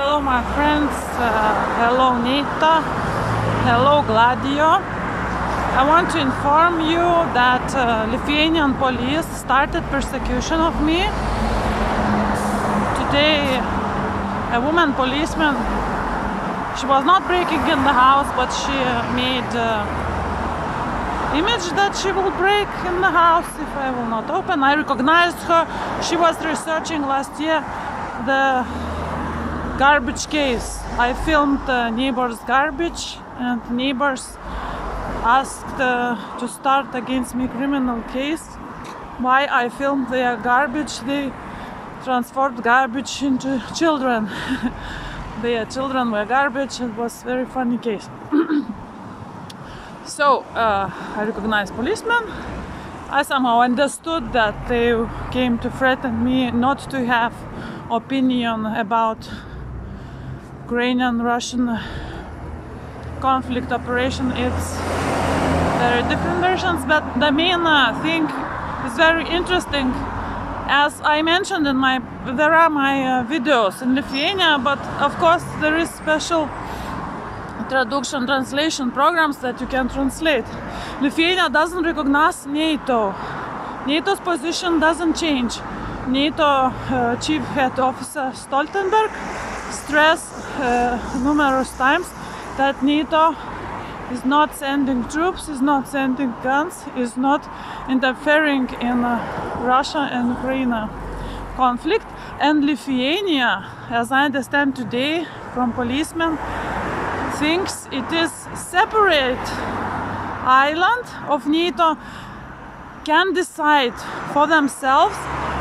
Hello my friends, hello NATO, hello Gladio. I want to inform you that Lithuanian police started persecution of me. Today a woman policeman, she was not breaking in the house, but she made image that she will break in the house if I will not open. I recognized her. She was researching last year the garbage case. I filmed neighbors' garbage and neighbors asked to start against me criminal case. Why I filmed their garbage? They transformed garbage into children. Their children were garbage. It was a very funny case. So I recognized policemen. I somehow understood that they came to threaten me not to have opinion about Ukrainian-Russian conflict operation. It's very different versions, but the main thing is very interesting. As I mentioned in there are my videos in Lithuania, but of course there is special translation programs that you can translate. Lithuania doesn't recognize NATO. NATO's position doesn't change. NATO chief head officer Stoltenberg stressed numerous times that NATO is not sending troops, is not sending guns, is not interfering in Russia and Ukraine conflict. And Lithuania, as I understand today from policemen, thinks it is separate island of NATO, can decide for themselves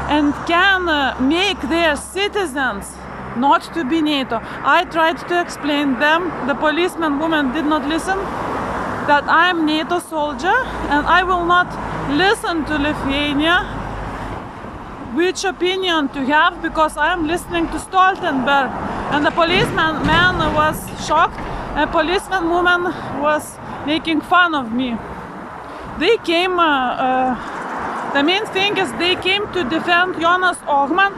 and can make their citizens not to be NATO. I tried to explain them, the policeman woman did not listen, that I am NATO soldier and I will not listen to Lithuania which opinion to have, because I am listening to Stoltenberg. And the policeman man was shocked. A policeman woman was making fun of me. They came, the main thing is they came to defend Jonas Ohman,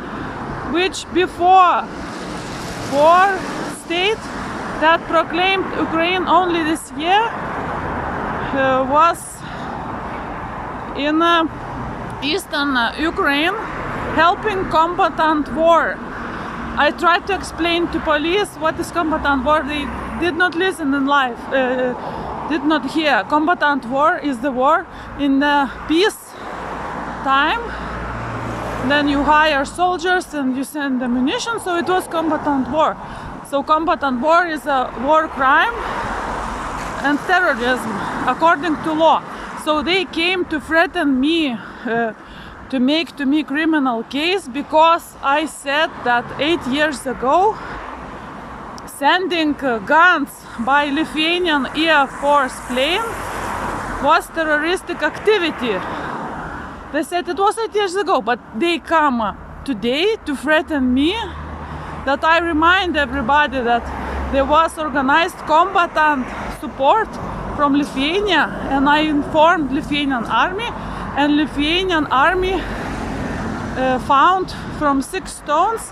which before war state that proclaimed Ukraine only this year was in eastern Ukraine helping combatant war. I tried to explain to police what is combatant war. They did not listen in life, did not hear. Combatant war is the war in the peace time. Then you hire soldiers and you send ammunition, so it was combatant war. So combatant war is a war crime and terrorism according to law. So they came to threaten me, to make to me criminal case, because I said that 8 years ago sending guns by Lithuanian Air Force plane was terroristic activity. They said it was 8 years ago, but they come today to threaten me that I remind everybody that there was organized combatant support from Lithuania, and I informed Lithuanian army, and Lithuanian army found from 6 tons,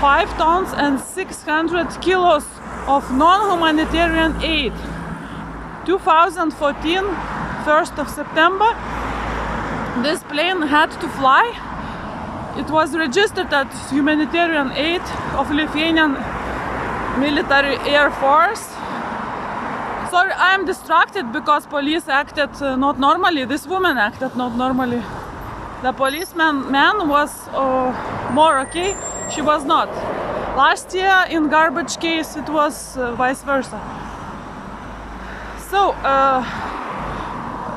5 tons and 600 kilos of non-humanitarian aid. 2014, 1st of September, this plane had to fly. It was registered as humanitarian aid of Lithuanian military air force. Sorry, I am distracted because police acted not normally. This woman acted not normally. The policeman man was more okay. She was not. Last year in garbage case it was vice versa. So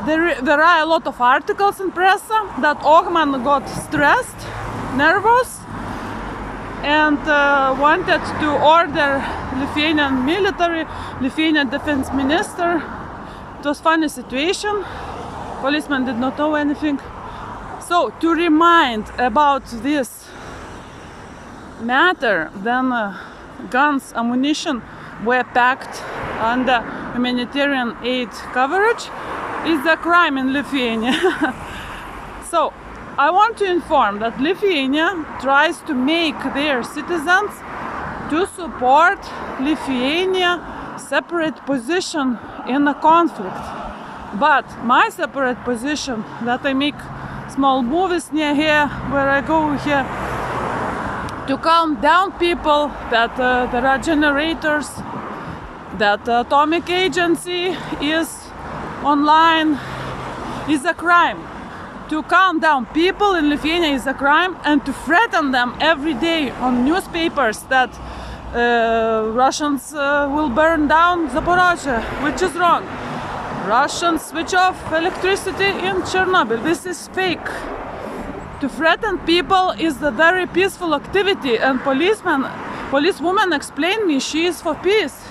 there are a lot of articles in press that Ohman got stressed, nervous, and wanted to order Lithuanian military, Lithuanian defense minister. It was funny situation. Policemen did not know anything. So to remind about this matter, then guns, ammunition were packed under humanitarian aid coverage is a crime in Lithuania. So I want to inform that Lithuania tries to make their citizens to support Lithuania separate position in a conflict. But my separate position, that I make small movies near here, where I go here to calm down people, that there are generators, that atomic agency is online, is a crime. To calm down people in Lithuania is a crime, and to threaten them every day on newspapers that Russians will burn down Zaporozhye, which is wrong. Russians switch off electricity in Chernobyl. This is fake. To threaten people is a very peaceful activity, and policewoman explained me she is for peace.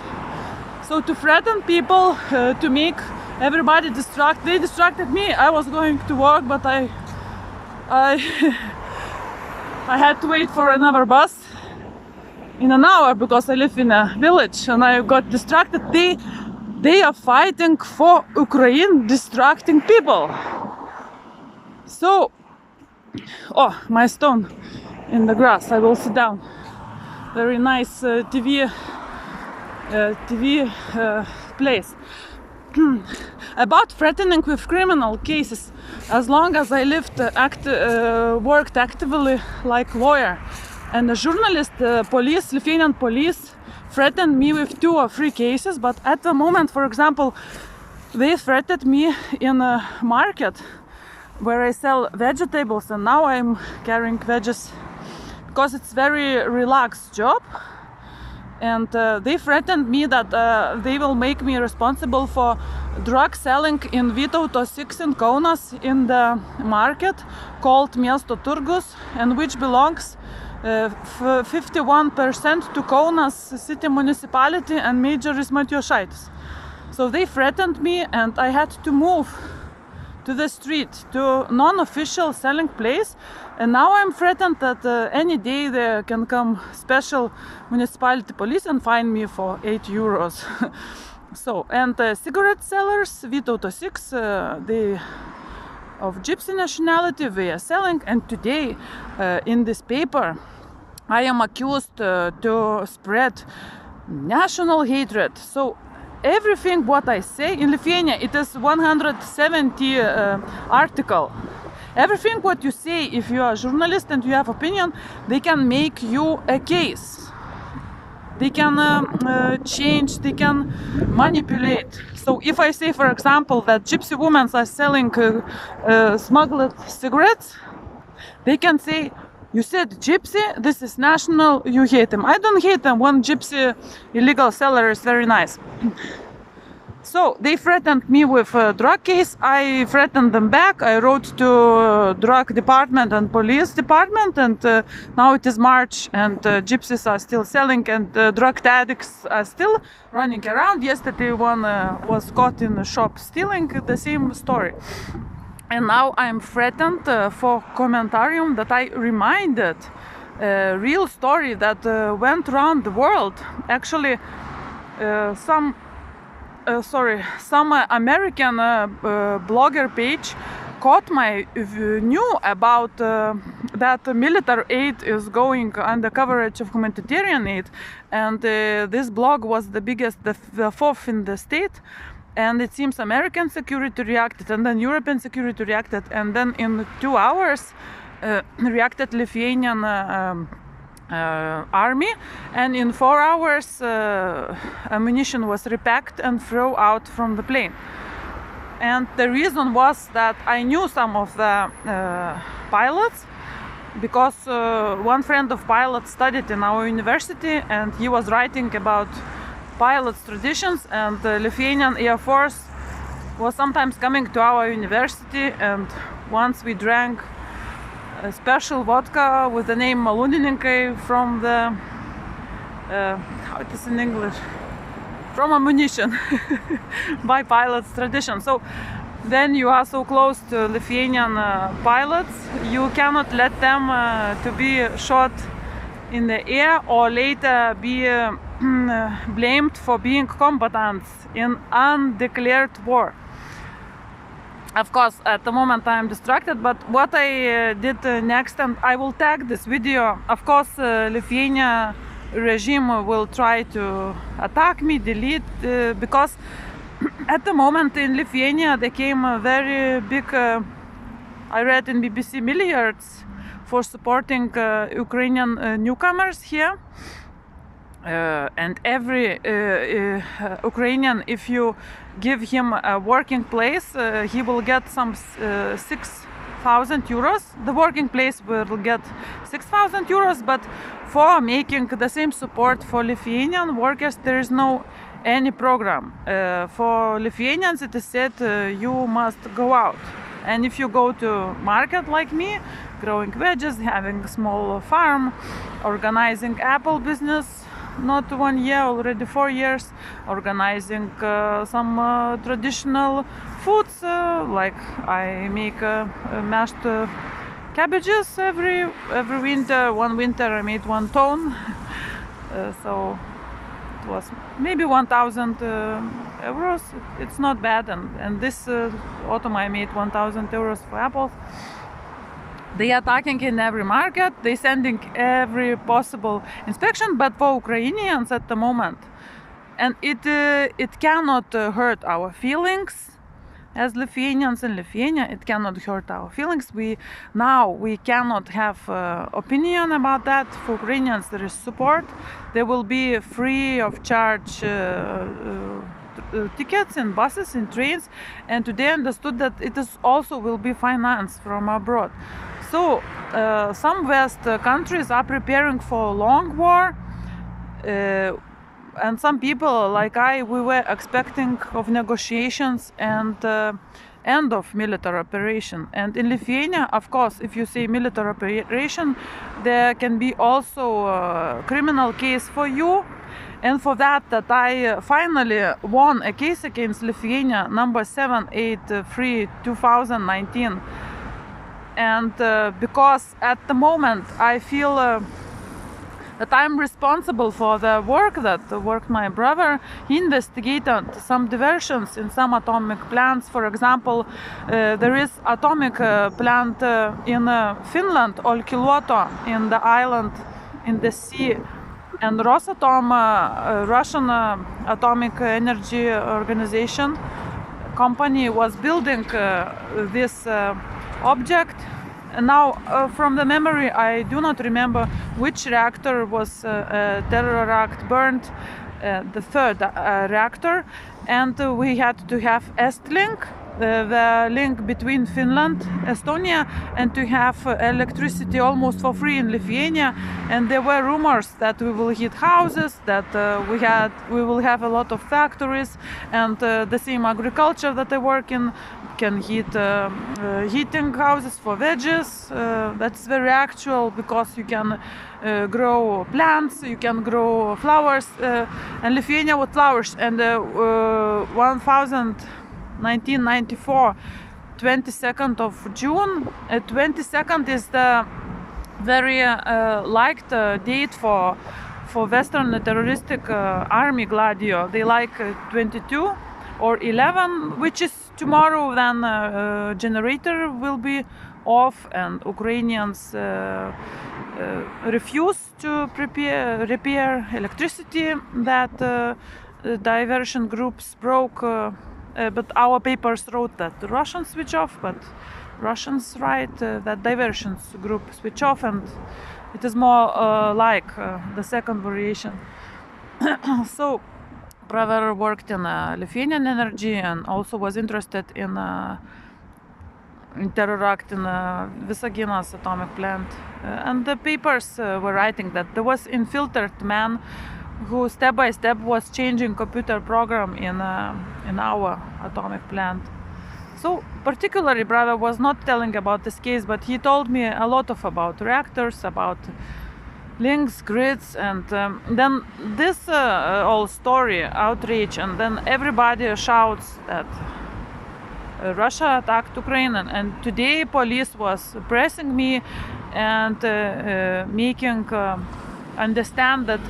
So to threaten people, to make everybody they distracted me. I was going to work, but I had to wait for another bus in an hour because I live in a village and I got distracted. They are fighting for Ukraine, distracting people. So, oh, my stone in the grass. I will sit down. Very nice TV place. About threatening with criminal cases, as long as I worked actively like lawyer and a journalist, Lithuanian police threatened me with 2 or 3 cases, but at the moment, for example, they threatened me in a market where I sell vegetables, and now I'm carrying veggies because it's very relaxed job. And they threatened me that they will make me responsible for drug selling in Vytauto 6 in Kaunas, in the market called Miesto Turgus, and which belongs 51% to Kaunas city municipality, and major is Matijošaitis. So they threatened me, and I had to move to the street, to non-official selling place, and now I'm threatened that any day there can come special municipality police and fine me for 8 euros. So, and cigarette sellers, Vytauto 6, they of gypsy nationality, they are selling, and today in this paper I am accused to spread national hatred. So everything what I say in Lithuania, it is 170 article. Everything what you say, if you are a journalist and you have opinion, they can make you a case. They can change, they can manipulate. So if I say, for example, that gypsy women are selling smuggled cigarettes, they can say, you said gypsy, this is national, you hate them. I don't hate them. One gypsy illegal seller is very nice. So they threatened me with a drug case. I threatened them back. I wrote to drug department and police department, and now it is March, and gypsies are still selling, and drug addicts are still running around. Yesterday one was caught in a shop stealing, the same story. And now I'm threatened for commentarium that I reminded a real story that went around the world. Actually, some American blogger page caught my knew about that military aid is going under coverage of humanitarian aid, and this blog was the biggest, the 4th in the state. And it seems American security reacted, and then European security reacted, and then in 2 hours reacted Lithuanian army, and in 4 hours ammunition was repacked and thrown out from the plane. And the reason was that I knew some of the pilots, because one friend of pilots studied in our university, and he was writing about pilots' traditions, and the Lithuanian Air Force was sometimes coming to our university, and once we drank a special vodka with the name Malūnininkai from the how it is in English, from ammunition by pilots' tradition. So then you are so close to Lithuanian pilots, you cannot let them to be shot in the air or later be blamed for being combatants in undeclared war. Of course, at the moment I am distracted, but what I did next, and I will tag this video. Of course, Lithuania regime will try to attack me, delete, because at the moment in Lithuania there came a very big, I read in BBC, milliards for supporting Ukrainian newcomers here. And every Ukrainian, if you give him a working place, he will get some 6,000 euros. The working place will get 6,000 euros, but for making the same support for Lithuanian workers, there is no any program. For Lithuanians, it is said you must go out. And if you go to market like me, growing veggies, having a small farm, organizing apple business, not 1 year, already 4 years, organizing some traditional foods, like I make mashed cabbages every winter. One winter I made 1 ton, so it was maybe 1,000 euros. It's not bad, and this autumn I made 1,000 euros for apples. They are attacking in every market, they sending every possible inspection, but for Ukrainians at the moment, and it cannot hurt our feelings as Lithuanians in Lithuania. It cannot hurt our feelings. We cannot have opinion about that. For Ukrainians there is support. There will be free of charge tickets in buses, in trains, and today I understood that it is also will be financed from abroad. So some West countries are preparing for a long war, and some people like we were expecting of negotiations and end of military operation. And in Lithuania, of course, if you say military operation, there can be also a criminal case for you. And for that I finally won a case against Lithuania, number 783/2019. And because at the moment I feel that I'm responsible for the work that worked my brother. He investigated some diversions in some atomic plants. For example, there is atomic plant in Finland, Olkiluoto, in the island in the sea. And Rosatom, Russian Atomic Energy Organization company, was building this object. And now, from the memory, I do not remember which reactor was terror act burned, the 3rd reactor, and we had to have Estlink, the link between Finland, Estonia, and to have electricity almost for free in Lithuania. And there were rumors that we will heat houses, that we will have a lot of factories, and the same agriculture that I work in can heating houses for veggies. That's very actual, because you can grow plants, you can grow flowers, and Lithuania with flowers. And 1994, 22nd of June. 22nd is the very liked date for Western terroristic army Gladio. They like 22 or 11, which is tomorrow. Then generator will be off, and Ukrainians refuse to repair electricity that diversion groups broke. But our papers wrote that the Russians switch off, but Russians write that diversions group switch off, and it is more like the second variation. So brother worked in Lithuanian energy and also was interested in terror act in Visaginas atomic plant. And the papers were writing that there was infiltrated man who step by step was changing computer program in our atomic plant. So particularly brother was not telling about this case, but he told me a lot about reactors, about links, grids, and then this whole story, outrage, and then everybody shouts that Russia attacked Ukraine. And today police was pressing me and making understand that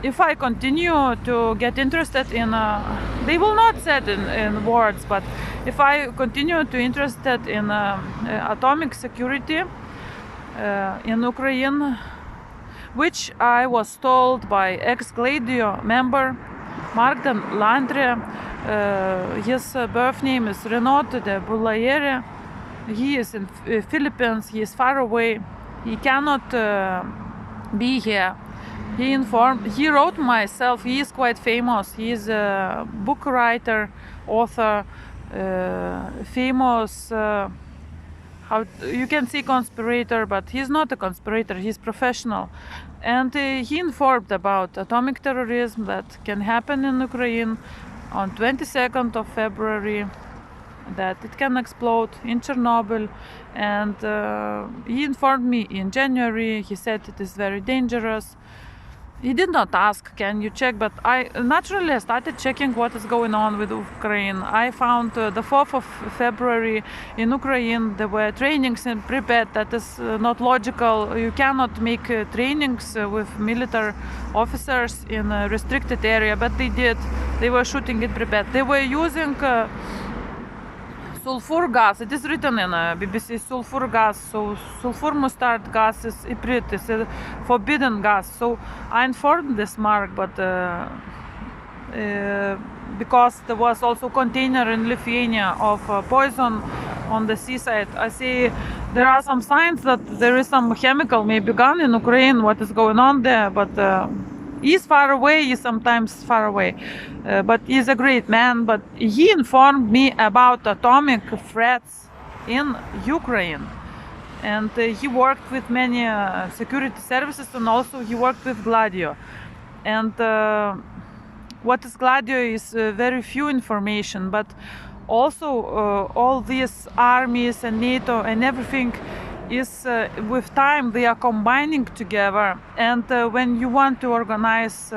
if I continue to get interested in, they will not say it in words, but if I continue to interested in atomic security in Ukraine, which I was told by ex-Gladio member Marc Delantre. His birth name is Renato de Bulayere. He is in Philippines. He is far away. He cannot be here. He wrote myself. He is quite famous. He is a book writer, author, famous. How you can say conspirator, but he's not a conspirator. He's professional, and he informed about atomic terrorism that can happen in Ukraine on 22nd of February. That it can explode in Chernobyl, and he informed me in January. He said it is very dangerous. He did not ask, can you check, but I naturally started checking what is going on with Ukraine. I found the 4th of February in Ukraine there were trainings in Pripyat. That is not logical. You cannot make trainings with military officers in a restricted area, but they did. They were shooting in Pripyat. They were using sulfur gas. It is written in BBC, sulfur gas. So sulfur mustard gas is iprit, it's a forbidden gas. So I informed this Mark, but because there was also container in Lithuania of poison on the seaside, I see there are some signs that there is some chemical maybe gone in Ukraine. What is going on there? But he's far away. He's sometimes far away, but he's a great man. But he informed me about atomic threats in Ukraine, and he worked with many security services, and also he worked with Gladio. And what is Gladio is very few information, but also all these armies and NATO and everything is with time they are combining together, and when you want to organize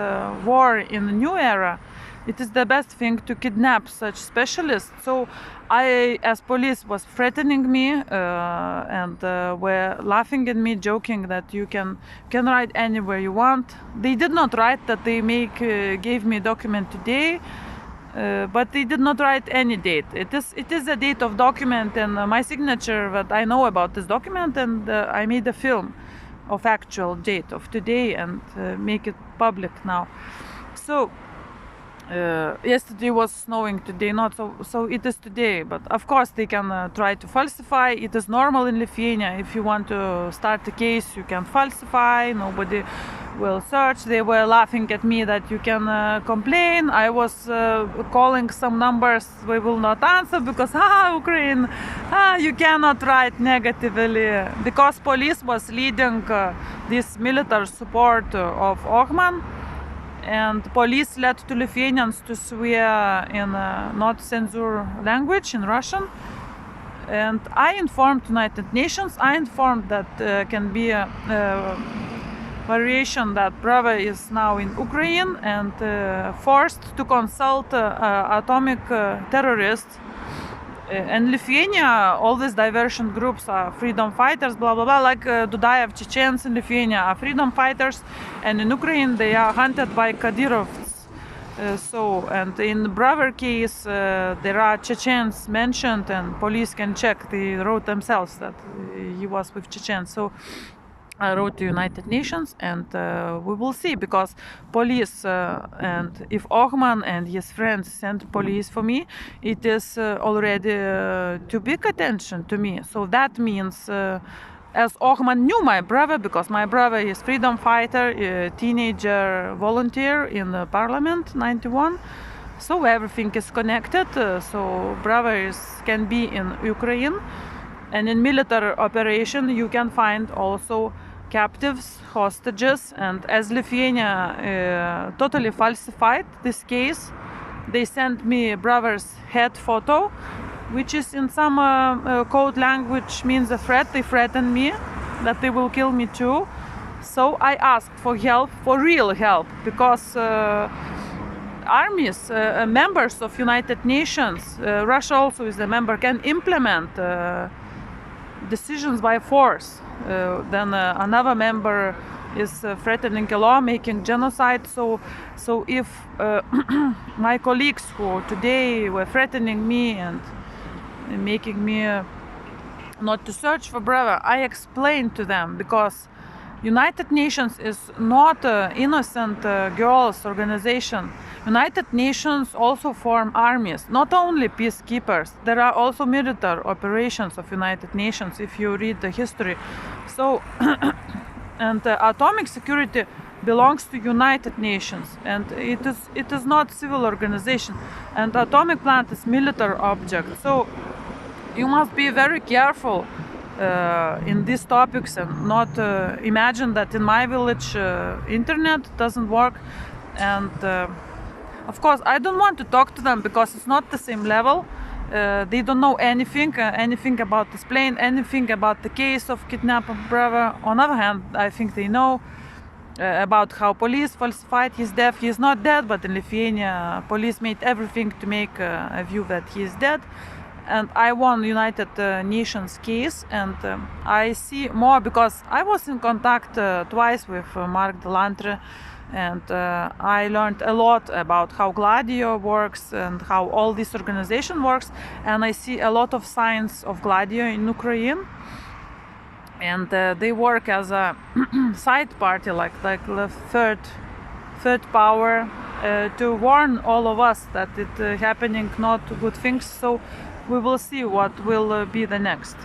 war in a new era, it is the best thing to kidnap such specialists. So I, as police, was threatening me and were laughing at me, joking that you can write anywhere you want. They did not write that they gave me a document today. But they did not write any date. It is a date of document and my signature that I know about this document, and I made a film of actual date of today and make it public now. So yesterday was snowing, today not, so it is today. But of course they can try to falsify. It is normal in Lithuania. If you want to start a case, you can falsify. Nobody will search. They were laughing at me that you can complain. I was calling some numbers we will not answer because Ukraine, you cannot write negatively, because police was leading this military support of Ohman, and police led to Lithuanians to swear in not censor language in Russian. And I informed United Nations. I informed that can be a variation that brother is now in Ukraine and forced to consult atomic terrorists. And Lithuania, all these diversion groups are freedom fighters, blah blah blah, like Dudayev Chechens in Lithuania are freedom fighters, and in Ukraine they are hunted by Kadyrovs. And in the brother case, there are Chechens mentioned, and police can check. They wrote themselves that he was with Chechens. So I wrote to United Nations, and we will see, because police and if Ohman and his friends send police for me, it is already too big attention to me. So that means as Ohman knew my brother, because my brother is freedom fighter, a teenager volunteer in the parliament, 91. So everything is connected. So brothers can be in Ukraine, and in military operation you can find also captives, hostages. And as Lithuania totally falsified this case, they sent me brother's head photo, which is in some code language means a threat. They threatened me that they will kill me too. So I asked for help, for real help, because armies, members of United Nations, Russia also is a member, can implement decisions by force. Then another member is threatening a law, making genocide. So if my colleagues who today were threatening me and making me not to search for brother, I explained to them, because United Nations is not an innocent girls organization. United Nations also form armies, not only peacekeepers. There are also military operations of United Nations if you read the history. So, and atomic security belongs to United Nations, and it is not civil organization. And atomic plant is military object. So you must be very careful in these topics and not imagine that in my village internet doesn't work. And of course I don't want to talk to them because it's not the same level. They don't know anything about this plane, anything about the case of kidnapping brother. On the other hand, I think they know about how police falsified his death. He is not dead, but in Lithuania police made everything to make a view that he is dead. And I won United Nations case, and I see more because I was in contact twice with Marc Delantre, and I learned a lot about how Gladio works and how all this organization works, and I see a lot of signs of Gladio in Ukraine, and they work as a side party, like the third power, to warn all of us that it happening not good things. So we will see what will be the next.